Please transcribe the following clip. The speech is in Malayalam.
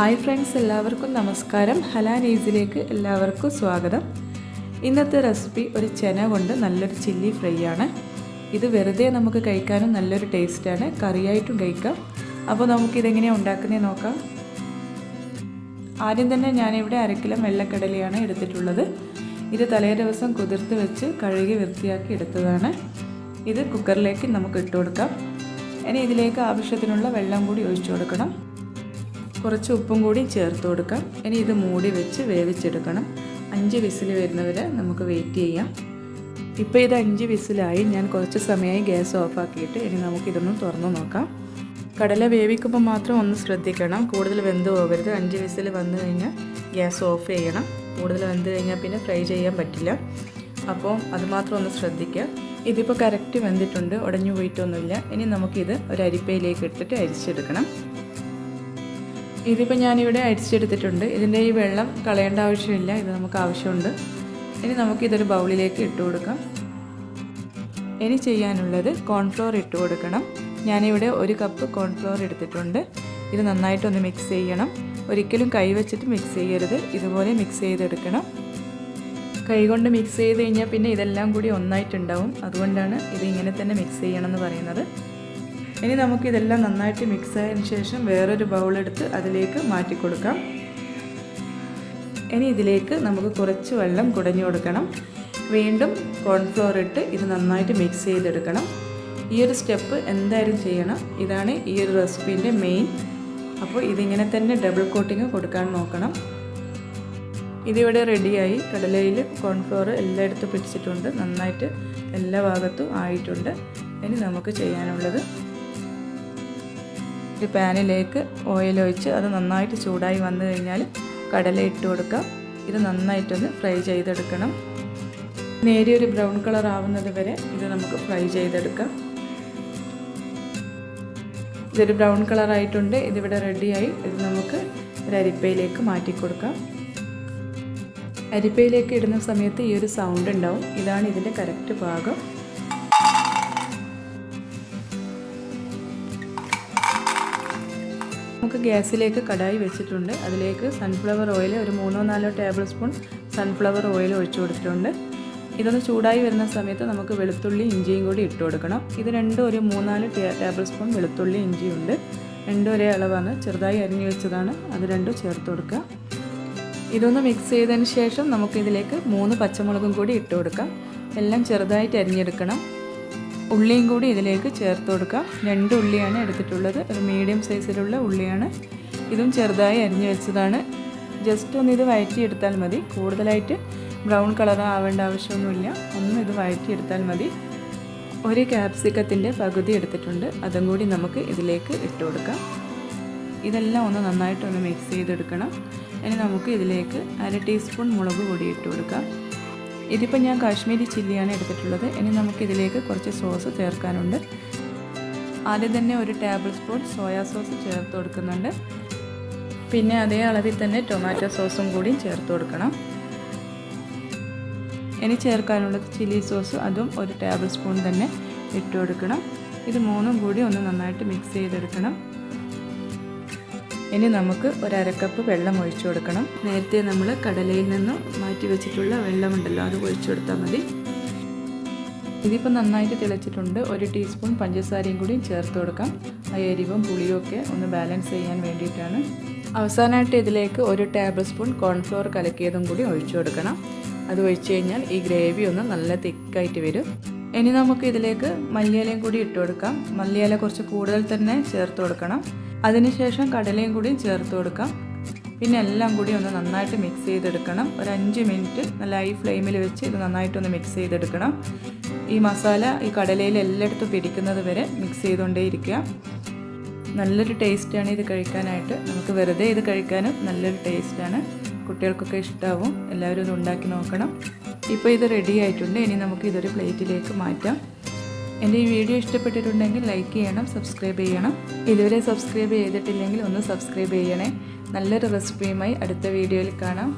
ഹായ് ഫ്രണ്ട്സ്, എല്ലാവർക്കും നമസ്കാരം. ഹല നീസിലേക്ക് എല്ലാവർക്കും സ്വാഗതം. ഇന്നത്തെ റെസിപ്പി ഒരു ചെന കൊണ്ട് നല്ലൊരു ചില്ലി ഫ്രൈ ആണ്. ഇത് വെറുതെ നമുക്ക് കഴിക്കാനും നല്ലൊരു ടേസ്റ്റാണ്, കറിയായിട്ടും കഴിക്കാം. അപ്പോൾ നമുക്കിതെങ്ങനെയാണ് ഉണ്ടാക്കുന്നത് നോക്കാം. ആദ്യം തന്നെ ഞാനിവിടെ 1 കിലോ വെള്ളക്കടലയാണ് എടുത്തിട്ടുള്ളത്. ഇത് തലേ ദിവസം കുതിർത്ത് വെച്ച് കഴുകി വൃത്തിയാക്കി എടുത്തതാണ്. ഇത് കുക്കറിലേക്ക് നമുക്ക് ഇട്ട് കൊടുക്കാം. ഇനി ഇതിലേക്ക് ആവശ്യത്തിനുള്ള വെള്ളം കൂടി ഒഴിച്ചു കൊടുക്കണം. കുറച്ച് ഉപ്പും കൂടി ചേർത്ത് കൊടുക്കാം. ഇനി ഇത് മൂടി വെച്ച് വേവിച്ചെടുക്കണം. 5 വിസിൽ വരുന്നവരെ നമുക്ക് വെയിറ്റ് ചെയ്യാം. ഇപ്പോൾ ഇത് 5 വിസിലായി. ഞാൻ കുറച്ച് സമയമായി ഗ്യാസ് ഓഫാക്കിയിട്ട് ഇനി നമുക്കിതൊന്ന് തുറന്നു നോക്കാം. കടല വേവിക്കുമ്പോൾ മാത്രം ഒന്ന് ശ്രദ്ധിക്കണം, കൂടുതൽ വെന്ത് പോകരുത്. 5 വിസിൽ വന്നു കഴിഞ്ഞാൽ ഗ്യാസ് ഓഫ് ചെയ്യണം. കൂടുതൽ വെന്ത് കഴിഞ്ഞാൽ പിന്നെ ഫ്രൈ ചെയ്യാൻ പറ്റില്ല. അപ്പോൾ അതുമാത്രം ഒന്ന് ശ്രദ്ധിക്കുക. ഇതിപ്പോൾ കറക്റ്റ് വെന്തിട്ടുണ്ട്, ഉടഞ്ഞു പോയിട്ടൊന്നുമില്ല. ഇനി നമുക്കിത് ഒരു അരിപ്പയിലേക്ക് ഇട്ടിട്ട് അരിച്ചെടുക്കണം. ഇതിപ്പോൾ ഞാനിവിടെ അരിച്ചെടുത്തിട്ടുണ്ട്. ഇതിൻ്റെ ഈ വെള്ളം കളയേണ്ട ആവശ്യമില്ല, ഇത് നമുക്ക് ആവശ്യമുണ്ട്. ഇനി നമുക്കിതൊരു ബൗളിലേക്ക് ഇട്ട് കൊടുക്കാം. ഇനി ചെയ്യാനുള്ളത് കോൺഫ്ലോർ ഇട്ട് കൊടുക്കണം. ഞാനിവിടെ 1 കപ്പ് കോൺഫ്ലോർ എടുത്തിട്ടുണ്ട്. ഇത് നന്നായിട്ടൊന്ന് മിക്സ് ചെയ്യണം. ഒരിക്കലും കൈ വെച്ചിട്ട് മിക്സ് ചെയ്യരുത്, ഇതുപോലെ മിക്സ് ചെയ്തെടുക്കണം. കൈ കൊണ്ട് മിക്സ് ചെയ്ത് കഴിഞ്ഞാൽ പിന്നെ ഇതെല്ലാം കൂടി ഒന്നായിട്ടുണ്ടാവും. അതുകൊണ്ടാണ് ഇത് ഇങ്ങനെ തന്നെ മിക്സ് ചെയ്യണമെന്ന് പറയുന്നത്. ഇനി നമുക്കിതെല്ലാം നന്നായിട്ട് മിക്സ് ആയതിനു ശേഷം വേറൊരു ബൗളെടുത്ത് അതിലേക്ക് മാറ്റി കൊടുക്കാം. ഇനി ഇതിലേക്ക് നമുക്ക് കുറച്ച് വെള്ളം കുടഞ്ഞു കൊടുക്കണം. വീണ്ടും കോൺഫ്ലോർ ഇട്ട് ഇത് നന്നായിട്ട് മിക്സ് ചെയ്തെടുക്കണം. ഈ ഒരു സ്റ്റെപ്പ് എന്തായാലും ചെയ്യണം. ഇതാണ് ഈ ഒരു റെസിപ്പീൻ്റെ മെയിൻ. അപ്പോൾ ഇതിങ്ങനെ തന്നെ ഡബിൾ കോട്ടിങ് കൊടുക്കാൻ നോക്കണം. ഇതിവിടെ റെഡിയായി. കടലയിൽ കോൺഫ്ലോർ എല്ലായിടത്തും പിടിച്ചിട്ടുണ്ട്, നന്നായിട്ട് എല്ലാ ഭാഗത്തും ആയിട്ടുണ്ട്. ഇനി നമുക്ക് ചെയ്യാനുള്ളത് ഒരു പാനിലേക്ക് ഓയിൽ ഒഴിച്ച് അത് നന്നായിട്ട് ചൂടായി വന്നു കഴിഞ്ഞാൽ കടല ഇട്ട് കൊടുക്കാം. ഇത് നന്നായിട്ടൊന്ന് ഫ്രൈ ചെയ്തെടുക്കണം. നേരിയൊരു ബ്രൗൺ കളർ ആവുന്നത് വരെ ഇത് നമുക്ക് ഫ്രൈ ചെയ്തെടുക്കാം. ഇതൊരു ബ്രൗൺ കളറായിട്ടുണ്ട്. ഇതിവിടെ റെഡിയായി. ഇത് നമുക്ക് ഒരു അരിപ്പയിലേക്ക് മാറ്റി കൊടുക്കാം. അരിപ്പയിലേക്ക് ഇടുന്ന സമയത്ത് ഈ ഒരു സൗണ്ട് ഉണ്ടാവും. ഇതാണ് ഇതിൻ്റെ കറക്റ്റ് പാകം. നമുക്ക് ഗ്യാസിലേക്ക് കടായി വെച്ചിട്ടുണ്ട്. അതിലേക്ക് സൺഫ്ലവർ ഓയിൽ ഒരു 3-4 ടേബിൾ സ്പൂൺ സൺഫ്ലവർ ഓയിൽ ഒഴിച്ചു കൊടുത്തിട്ടുണ്ട്. ഇതൊന്ന് ചൂടായി വരുന്ന സമയത്ത് നമുക്ക് വെളുത്തുള്ളി ഇഞ്ചിയും കൂടി ഇട്ട് കൊടുക്കണം. ഇത് രണ്ടും ഒരു 3-4 ടേബിൾ സ്പൂൺ വെളുത്തുള്ളി ഇഞ്ചിയുണ്ട്. രണ്ടും ഒരേ അളവാണ്, ചെറുതായി അരിഞ്ഞു വെച്ചതാണ്. അത് രണ്ടും ചേർത്ത് കൊടുക്കുക. ഇതൊന്ന് മിക്സ് ചെയ്തതിന് ശേഷം നമുക്കിതിലേക്ക് 3 പച്ചമുളകും കൂടി ഇട്ട് കൊടുക്കാം. എല്ലാം ചെറുതായിട്ട് അരിഞ്ഞെടുക്കണം. ഉള്ളിയും കൂടി ഇതിലേക്ക് ചേർത്ത് കൊടുക്കാം. 2 ഉള്ളിയാണ് എടുത്തിട്ടുള്ളത്, ഒരു മീഡിയം സൈസിലുള്ള ഉള്ളിയാണ്. ഇതും ചെറുതായി അരിഞ്ഞു വെച്ചതാണ്. ജസ്റ്റ് ഒന്ന് ഇത് വഴറ്റിയെടുത്താൽ മതി. കൂടുതലായിട്ട് ബ്രൗൺ കളർ ആവേണ്ട ആവശ്യമൊന്നുമില്ല. ഒന്ന് ഇത് വഴറ്റിയെടുത്താൽ മതി. ഒരു ക്യാപ്സിക്കത്തിൻ്റെ പകുതി എടുത്തിട്ടുണ്ട്, അതും കൂടി നമുക്ക് ഇതിലേക്ക് ഇട്ട് കൊടുക്കാം. ഇതെല്ലാം ഒന്ന് നന്നായിട്ടൊന്ന് മിക്സ് ചെയ്തെടുക്കണം. ഇനി നമുക്ക് ഇതിലേക്ക് 1/2 ടീസ്പൂൺ മുളക് പൊടി ഇട്ട് കൊടുക്കാം. ഇതിപ്പോൾ ഞാൻ കാശ്മീരി ചില്ലിയാണ് എടുത്തിട്ടുള്ളത്. ഇനി നമുക്കിതിലേക്ക് കുറച്ച് സോസ് ചേർക്കാനുണ്ട്. ആദ്യം തന്നെ ഒരു ടേബിൾ സ്പൂൺ സോയാ സോസ് ചേർത്ത് കൊടുക്കുന്നുണ്ട്. പിന്നെ അതേ അളവിൽ തന്നെ ടൊമാറ്റോ സോസും കൂടി ചേർത്ത് കൊടുക്കണം. ഇനി ചേർക്കാനുള്ളത് ചില്ലി സോസ്, അതും ഒരു ടേബിൾ സ്പൂൺ തന്നെ ഇട്ട് കൊടുക്കണം. ഇത് 3ഉം കൂടി ഒന്ന് നന്നായിട്ട് മിക്സ് ചെയ്തെടുക്കണം. ഇനി നമുക്ക് ഒരു 1/2 കപ്പ് വെള്ളം ഒഴിച്ചു കൊടുക്കണം. നേരത്തെ നമ്മൾ കടലയിൽ നിന്ന് മാറ്റി വെച്ചിട്ടുള്ള വെള്ളമുണ്ടല്ലോ, അത് ഒഴിച്ചു കൊടുത്താൽ മതി. ഇതിപ്പോൾ നന്നായിട്ട് തിളച്ചിട്ടുണ്ട്. 1 ടീസ്പൂൺ പഞ്ചസാരയും കൂടി ചേർത്ത് കൊടുക്കാം. ആ എരിവും പുളിയും ഒക്കെ ഒന്ന് ബാലൻസ് ചെയ്യാൻ വേണ്ടിയിട്ടാണ്. അവസാനമായിട്ട് ഇതിലേക്ക് 1 ടേബിൾ സ്പൂൺ കോൺഫ്ലോർ കലക്കിയതും കൂടി ഒഴിച്ചു കൊടുക്കണം. അത് ഒഴിച്ചു കഴിഞ്ഞാൽ ഈ ഗ്രേവി ഒന്ന് നല്ല തിക്കായിട്ട് വരും. ഇനി നമുക്ക് ഇതിലേക്ക് മല്ലിയിലയും കൂടി ഇട്ട് കൊടുക്കാം. മല്ലിയില കുറച്ച് കൂടുതൽ തന്നെ ചേർത്ത് കൊടുക്കണം. അതിനുശേഷം കടലയും കൂടി ചേർത്ത് കൊടുക്കാം. പിന്നെ എല്ലാം കൂടി ഒന്ന് നന്നായിട്ട് മിക്സ് ചെയ്തെടുക്കണം. ഒരു 5 മിനിറ്റ് നല്ല ഹൈ ഫ്ലെയിമിൽ വെച്ച് ഇത് നന്നായിട്ടൊന്ന് മിക്സ് ചെയ്തെടുക്കണം. ഈ മസാല ഈ കടലയിൽ എല്ലായിടത്തും പിടിക്കുന്നത് വരെ മിക്സ് ചെയ്തുകൊണ്ടേയിരിക്കുക. നല്ലൊരു ടേസ്റ്റാണ് ഇത് കഴിക്കാനായിട്ട്. നമുക്ക് വെറുതെ ഇത് കഴിക്കാനും നല്ലൊരു ടേസ്റ്റാണ്. കുട്ടികൾക്കൊക്കെ ഇഷ്ടമാവും. എല്ലാവരും ഇത് ഉണ്ടാക്കി നോക്കണം. ഇപ്പോൾ ഇത് റെഡി ആയിട്ടുണ്ട്. ഇനി നമുക്ക് ഇതൊരു പ്ലേറ്റിലേക്ക് മാറ്റാം. എൻ്റെ ഈ വീഡിയോ ഇഷ്ടപ്പെട്ടിട്ടുണ്ടെങ്കിൽ ലൈക്ക് ചെയ്യണം, സബ്സ്ക്രൈബ് ചെയ്യണം. ഇതുവരെ സബ്സ്ക്രൈബ് ചെയ്തിട്ടില്ലെങ്കിൽ ഒന്ന് സബ്സ്ക്രൈബ് ചെയ്യണേ. നല്ലൊരു റെസിപ്പിയുമായി അടുത്ത വീഡിയോയിൽ കാണാം.